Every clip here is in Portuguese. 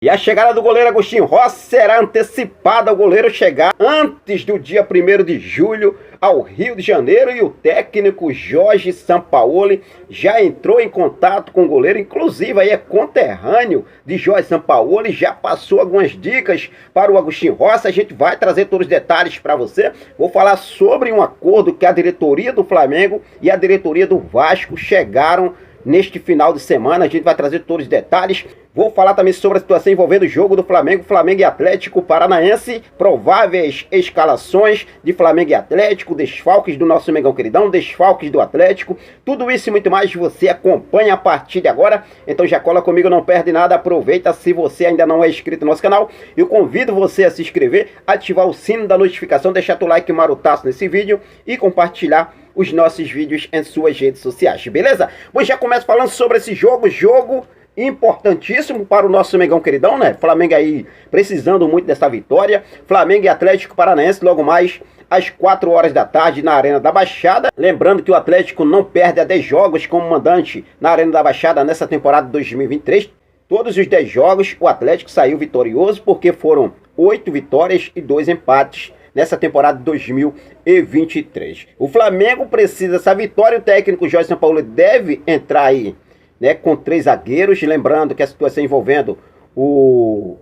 E a chegada do goleiro Agostinho Rossi será antecipada ao goleiro chegar antes do dia 1º de julho ao Rio de Janeiro, e o técnico Jorge Sampaoli já entrou em contato com o goleiro, inclusive aí é conterrâneo de Jorge Sampaoli, já passou algumas dicas para o Agostinho Rossi. A gente vai trazer todos os detalhes para você. Vou falar sobre um acordo que a diretoria do Flamengo e a diretoria do Vasco chegaram neste final de semana. A gente vai trazer todos os detalhes. Vou falar também sobre a situação envolvendo o jogo do Flamengo e Atlético Paranaense, prováveis escalações de Flamengo e Atlético, desfalques do nosso Mengão queridão, desfalques do Atlético, tudo isso e muito mais você acompanha a partir de agora. Então já cola comigo, não perde nada, aproveita. Se você ainda não é inscrito no nosso canal, eu convido você a se inscrever, ativar o sino da notificação, deixar o like marutaço nesse vídeo e compartilhar os nossos vídeos em suas redes sociais, beleza? Pois já começo falando sobre esse jogo importantíssimo para o nosso Mengão queridão, né? Flamengo aí precisando muito dessa vitória. Flamengo e Atlético Paranaense logo mais às 4 horas da tarde na Arena da Baixada. Lembrando que o Atlético não perde a 10 jogos como mandante na Arena da Baixada nessa temporada 2023. Todos os 10 jogos o Atlético saiu vitorioso, porque foram 8 vitórias e 2 empates nessa temporada 2023. O Flamengo precisa dessa vitória. O técnico Jorge Sampaoli deve entrar aí, né, com 3 zagueiros. Lembrando que a situação envolvendo o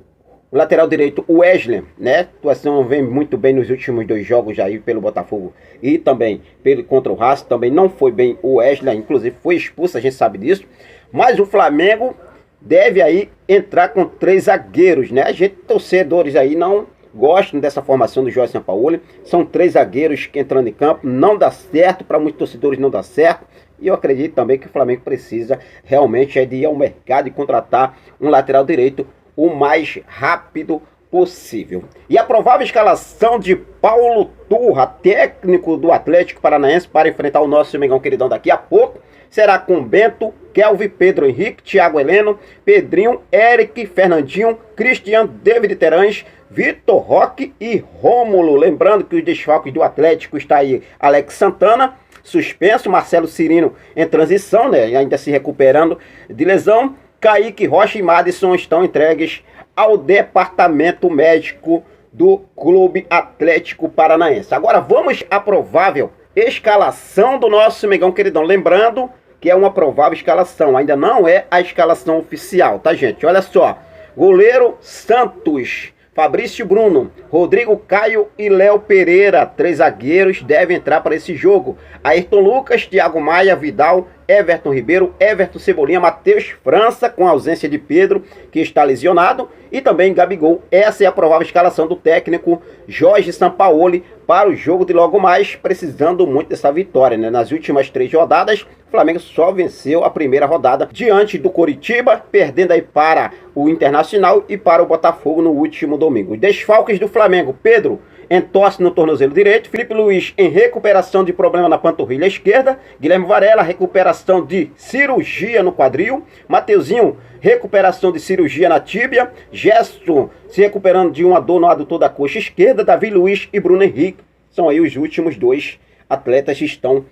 lateral direito, o Wesley, né, a situação vem muito bem nos últimos 2 jogos aí pelo Botafogo e também contra o Racing. Também não foi bem o Wesley, inclusive foi expulso, a gente sabe disso. Mas o Flamengo deve aí entrar com 3 zagueiros, né? A gente, torcedores aí, não gostam dessa formação do Jorge Sampaoli. São 3 zagueiros que entrando em campo não dá certo, para muitos torcedores não dá certo. E eu acredito também que o Flamengo precisa realmente de ir ao mercado e contratar um lateral direito o mais rápido possível. E a provável escalação de Paulo Turra, técnico do Atlético Paranaense, para enfrentar o nosso Mengão queridão daqui a pouco, será com Bento, Kelvin, Pedro Henrique, Thiago Heleno, Pedrinho, Eric, Fernandinho, Cristiano, David Terãs, Vitor Roque e Rômulo. Lembrando que os desfalques do Atlético está aí Alex Santana, suspenso, Marcelo Cirino em transição, né, ainda se recuperando de lesão. Kaique Rocha e Madison estão entregues ao departamento médico do Clube Atlético Paranaense. Agora vamos à provável escalação do nosso Mengão queridão. Lembrando que é uma provável escalação, ainda não é a escalação oficial, tá, gente? Olha só: goleiro Santos, Fabrício Bruno, Rodrigo Caio e Léo Pereira. 3 zagueiros devem entrar para esse jogo: Ayrton Lucas, Thiago Maia, Vidal, Everton Ribeiro, Everton Cebolinha, Matheus França, com a ausência de Pedro, que está lesionado, e também Gabigol. Essa é a provável escalação do técnico Jorge Sampaoli para o jogo de logo mais, precisando muito dessa vitória, né? Nas últimas 3 rodadas, o Flamengo só venceu a primeira rodada diante do Coritiba, perdendo aí para o Internacional e para o Botafogo no último domingo. Os desfalques do Flamengo: Pedro entorse no tornozelo direito, Felipe Luiz em recuperação de problema na panturrilha esquerda, Guilherme Varela recuperação de cirurgia no quadril, Mateuzinho recuperação de cirurgia na tíbia, Gerson se recuperando de uma dor no adutor da coxa esquerda, Davi Luiz e Bruno Henrique são aí os últimos 2 atletas que estão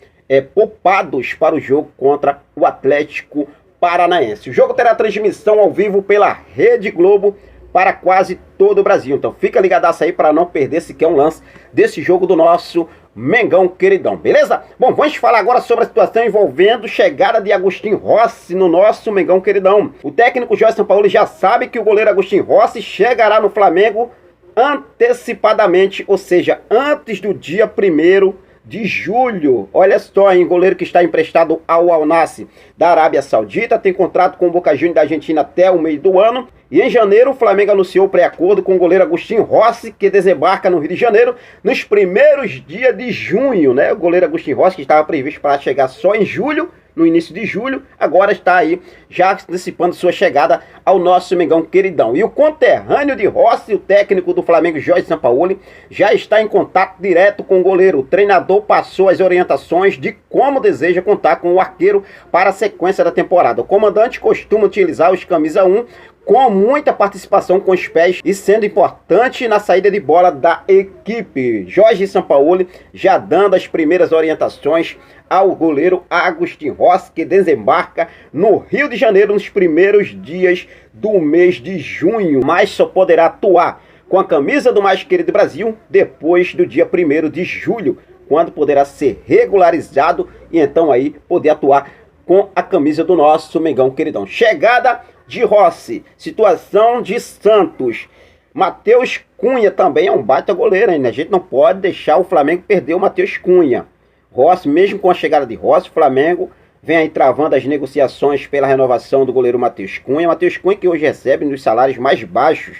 poupados para o jogo contra o Atlético Paranaense. O jogo terá transmissão ao vivo pela Rede Globo para quase todo o Brasil. Então fica ligadaço aí para não perder sequer um lance desse jogo do nosso Mengão queridão, beleza? Bom, vamos falar agora sobre a situação envolvendo chegada de Agostinho Rossi no nosso Mengão queridão. O técnico Jorge Sampaoli já sabe que o goleiro Agostinho Rossi chegará no Flamengo antecipadamente, ou seja, antes do dia 1º de julho. Olha só, hein? Goleiro que está emprestado ao Al Nassr da Arábia Saudita, tem contrato com o Boca Juniors da Argentina até o meio do ano. E em janeiro o Flamengo anunciou o pré-acordo com o goleiro Agostinho Rossi, que desembarca no Rio de Janeiro nos primeiros dias de junho, né? O goleiro Agostinho Rossi, que estava previsto para chegar só em julho, no início de julho, agora está aí já antecipando sua chegada ao nosso Mengão queridão. E o conterrâneo de Rossi, o técnico do Flamengo Jorge Sampaoli, já está em contato direto com o goleiro. O treinador passou as orientações de como deseja contar com o arqueiro para a sequência da temporada. O comandante costuma utilizar os camisa 1 com muita participação com os pés e sendo importante na saída de bola da equipe. Jorge Sampaoli já dando as primeiras orientações ao goleiro Agostinho Rossi, que desembarca no Rio de Janeiro nos primeiros dias do mês de junho, mas só poderá atuar com a camisa do mais querido Brasil depois do dia 1º de julho, quando poderá ser regularizado e então aí poder atuar com a camisa do nosso Mengão queridão. Chegada de Rossi, situação de Santos. Matheus Cunha também é um baita goleiro ainda. A gente não pode deixar o Flamengo perder o Matheus Cunha. Rossi, mesmo com a chegada de Rossi, o Flamengo vem aí travando as negociações pela renovação do goleiro Matheus Cunha. Matheus Cunha que hoje recebe um dos salários mais baixos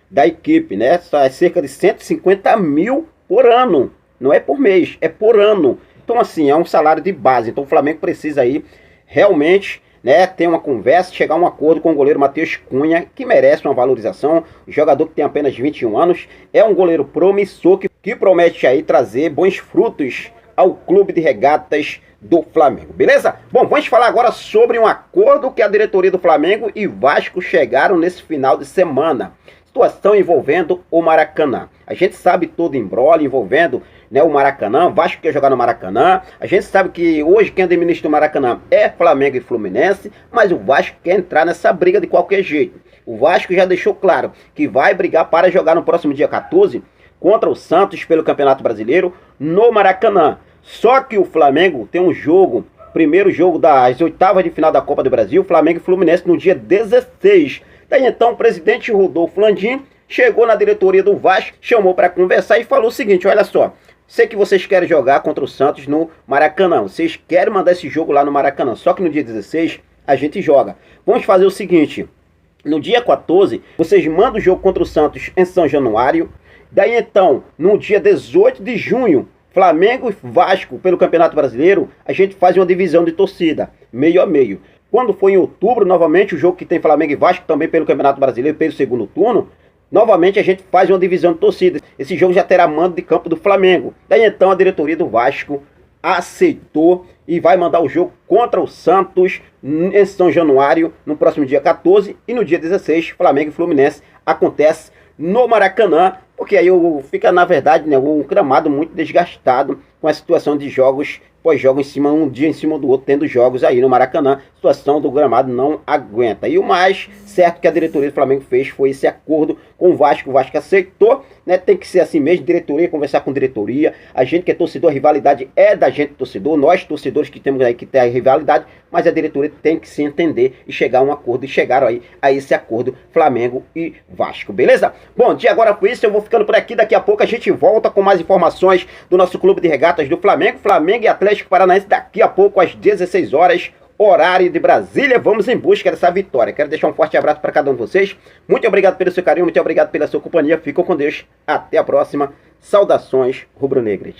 da equipe, né? É cerca de 150 mil por ano. Não é por mês, é por ano. Então assim, é um salário de base. Então o Flamengo precisa aí realmente, né, ter uma conversa, chegar a um acordo com o goleiro Matheus Cunha, que merece uma valorização. O jogador que tem apenas 21 anos, é um goleiro promissor que promete aí trazer bons frutos ao Clube de Regatas do Flamengo, beleza? Bom, vamos falar agora sobre um acordo que a diretoria do Flamengo e Vasco chegaram nesse final de semana. Situação envolvendo o Maracanã. A gente sabe todo o imbróglio envolvendo, né, o Maracanã. O Vasco quer jogar no Maracanã. A gente sabe que hoje quem administra o Maracanã é Flamengo e Fluminense, mas o Vasco quer entrar nessa briga de qualquer jeito. O Vasco já deixou claro que vai brigar para jogar no próximo dia 14 contra o Santos pelo Campeonato Brasileiro no Maracanã. Só que o Flamengo tem um jogo, primeiro jogo das oitavas de final da Copa do Brasil, Flamengo e Fluminense, no dia 16. Daí então o presidente Rodolfo Landim chegou na diretoria do Vasco, chamou para conversar e falou o seguinte: olha só, sei que vocês querem jogar contra o Santos no Maracanã, vocês querem mandar esse jogo lá no Maracanã, só que no dia 16 a gente joga. Vamos fazer o seguinte, no dia 14 vocês mandam o jogo contra o Santos em São Januário, daí então no dia 18 de junho, Flamengo e Vasco pelo Campeonato Brasileiro, a gente faz uma divisão de torcida, meio a meio. Quando for em outubro, novamente, o jogo que tem Flamengo e Vasco também pelo Campeonato Brasileiro, pelo segundo turno, novamente a gente faz uma divisão de torcida. Esse jogo já terá mando de campo do Flamengo. Daí então a diretoria do Vasco aceitou e vai mandar o jogo contra o Santos em São Januário, no próximo dia 14, e no dia 16, Flamengo e Fluminense acontece no Maracanã, porque aí fica, na verdade, né, um gramado muito desgastado com a situação de jogos, pós-jogo em cima, um dia em cima do outro, tendo jogos aí no Maracanã. A situação do gramado não aguenta. E o mais certo que a diretoria do Flamengo fez foi esse acordo com o Vasco aceitou, né? Tem que ser assim mesmo, diretoria, conversar com diretoria. A gente que é torcedor, a rivalidade é da gente torcedor, nós torcedores que temos aí que ter a rivalidade, mas a diretoria tem que se entender e chegar a um acordo, e chegaram aí a esse acordo Flamengo e Vasco, beleza? Bom, de agora por isso eu vou ficando por aqui, daqui a pouco a gente volta com mais informações do nosso Clube de Regatas do Flamengo, Flamengo e Atlético Paranaense daqui a pouco às 16 horas, horário de Brasília. Vamos em busca dessa vitória. Quero deixar um forte abraço para cada um de vocês. Muito obrigado pelo seu carinho, muito obrigado pela sua companhia. Ficam com Deus. Até a próxima. Saudações rubro-negras.